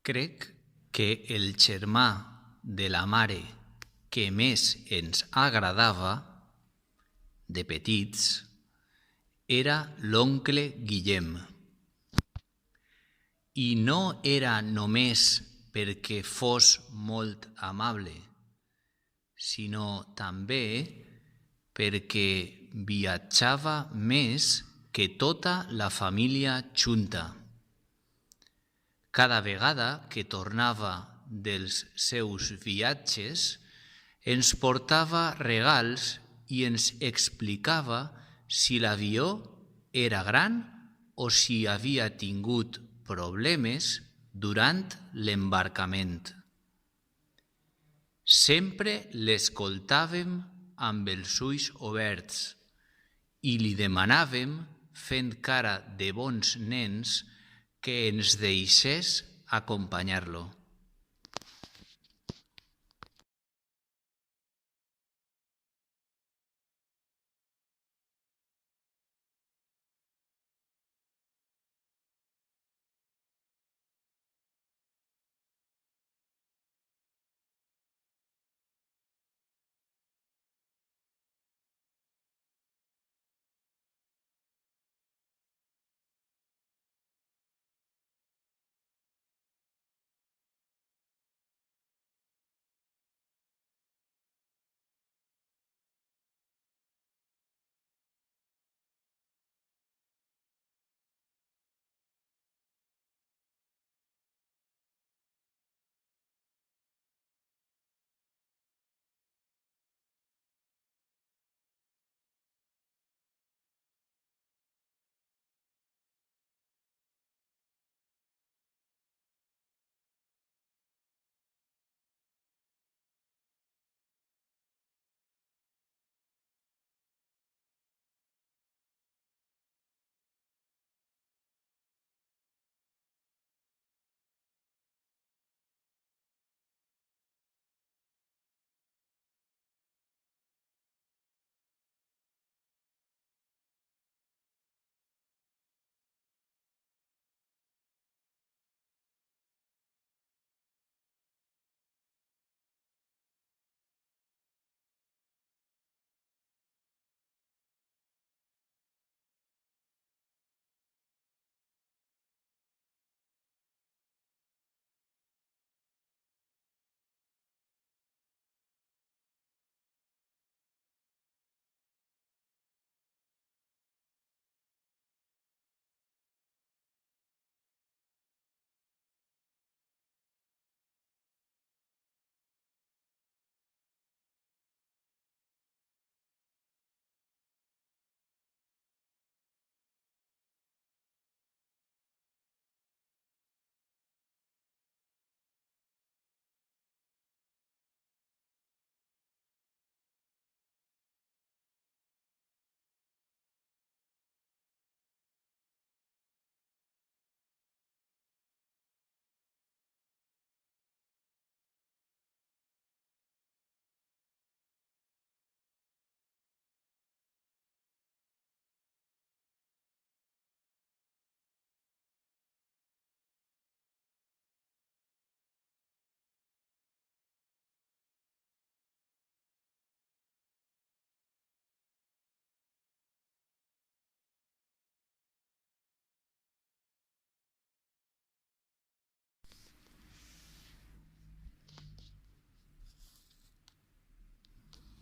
Crec que el germà de la mare que més ens agradava, de petits, era l'oncle Guillem. I no era només perquè fos molt amable, sinó també perquè viatjava més que tota la família junta. Cada vegada que tornava dels seus viatges, ens portava regals i ens explicava si l'avió era gran o si havia tingut problemes durant l'embarcament. Sempre l'escoltàvem amb els ulls oberts i li demanàvem, fent cara de bons nens, que ens deixés acompanyar-lo.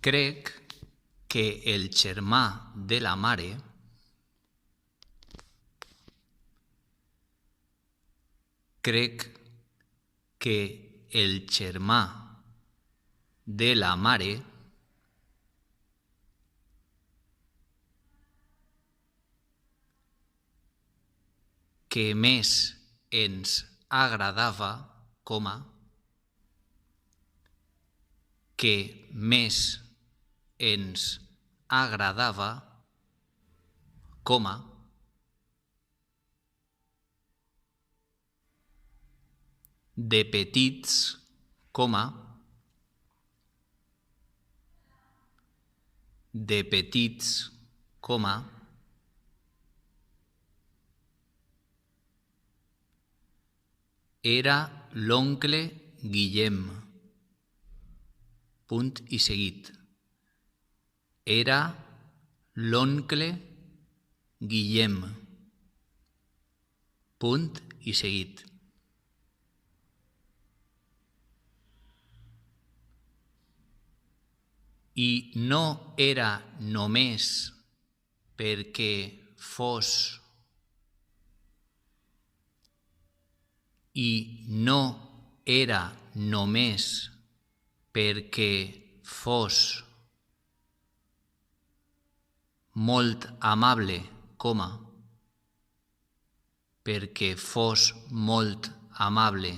Crec que el germà de la mare Crec que el germà de la mare que més ens agradava, que més ens agradava, de petits, de petits, era l'oncle Guillem. Punt i seguit. Era l'oncle Guillem. Punt i seguit. I no era només perquè fos. I no era només perquè fos molt amable, perquè fos molt amable,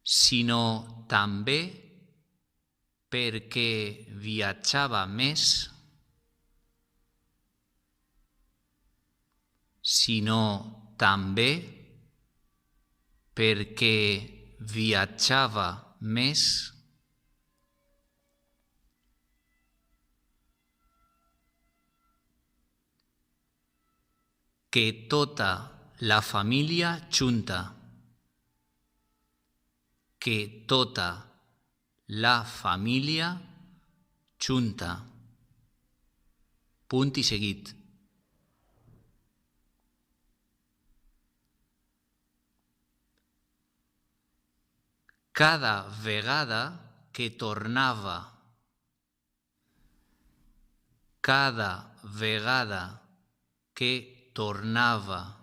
sinó també perquè viatjava més, sinó també perquè viatjava més, que tota la família junta, que tota la família junta. Punt i seguit. Cada vegada que tornava, cada vegada que tornava,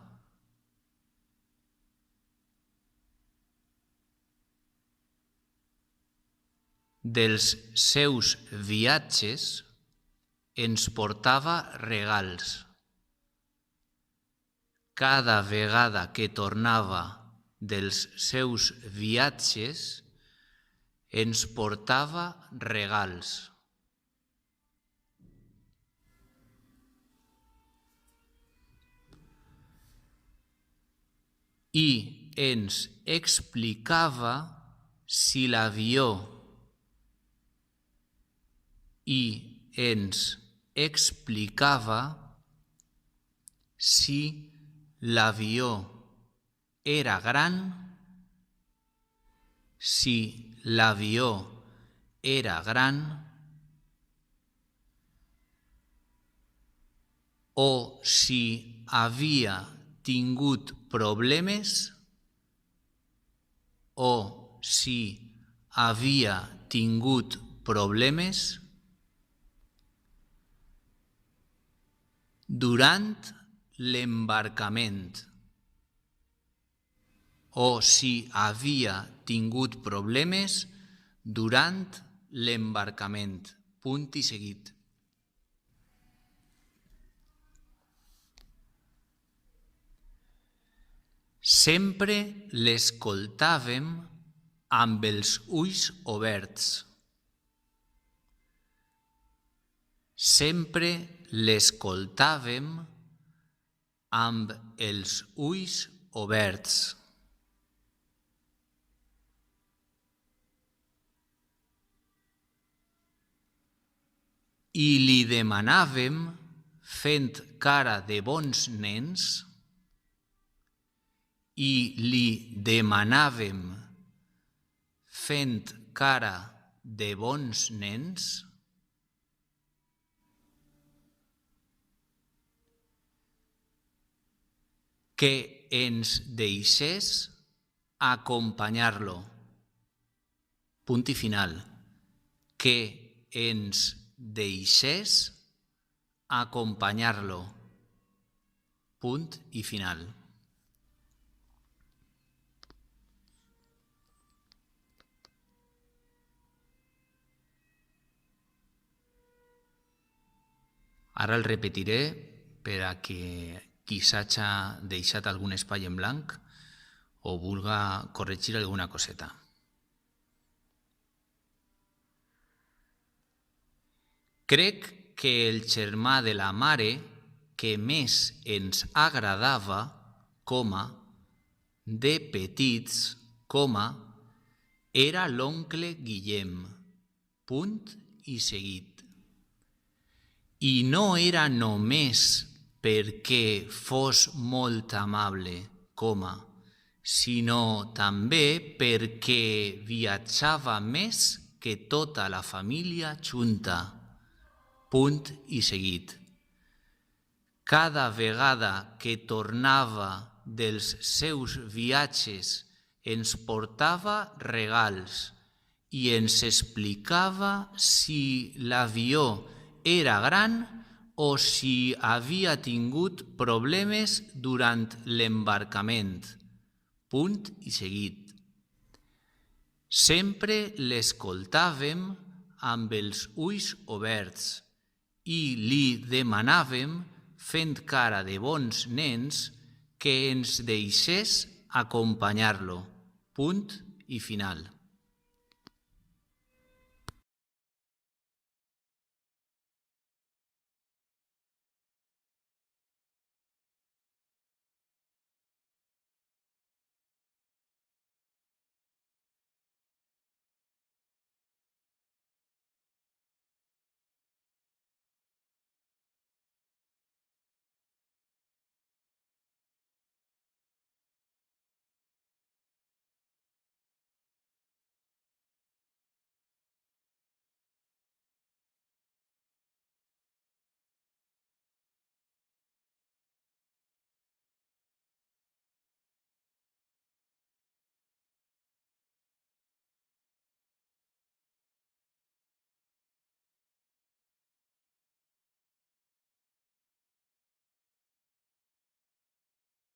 dels seus viatges ens portava regals. Cada vegada que tornava dels seus viatges ens portava regals. I ens explicava si l'avió era gran, si l'avió era gran, o si havia tingut problemes, durant l'embarcament, o si havia tingut problemes durant l'embarcament. Punt i seguit. Sempre l'escoltàvem amb els ulls oberts. Sempre l'escoltàvem amb els ulls oberts. I li demanàvem, fent cara de bons nens, que ens deixés acompanyar-lo. Punt i final. Que ens deixés acompanyar-lo. Punt i final. Ara el repetiré per a que qui s'hagi deixat algun espai en blanc o vulga corregir alguna coseta. Crec que el germà de la mare que més ens agradava, de petits, era l'oncle Guillem. Punt i seguit. I no era només perquè fos molt amable, sinó també perquè viatjava més que tota la família junta. Punt i seguit. Cada vegada que tornava dels seus viatges ens portava regals i ens explicava si l'avió era gran o si havia tingut problemes durant l'embarcament. Punt i seguit. Sempre l'escoltàvem amb els ulls oberts i li demanàvem, fent cara de bons nens, que ens deixés acompanyar-lo. Punt i final.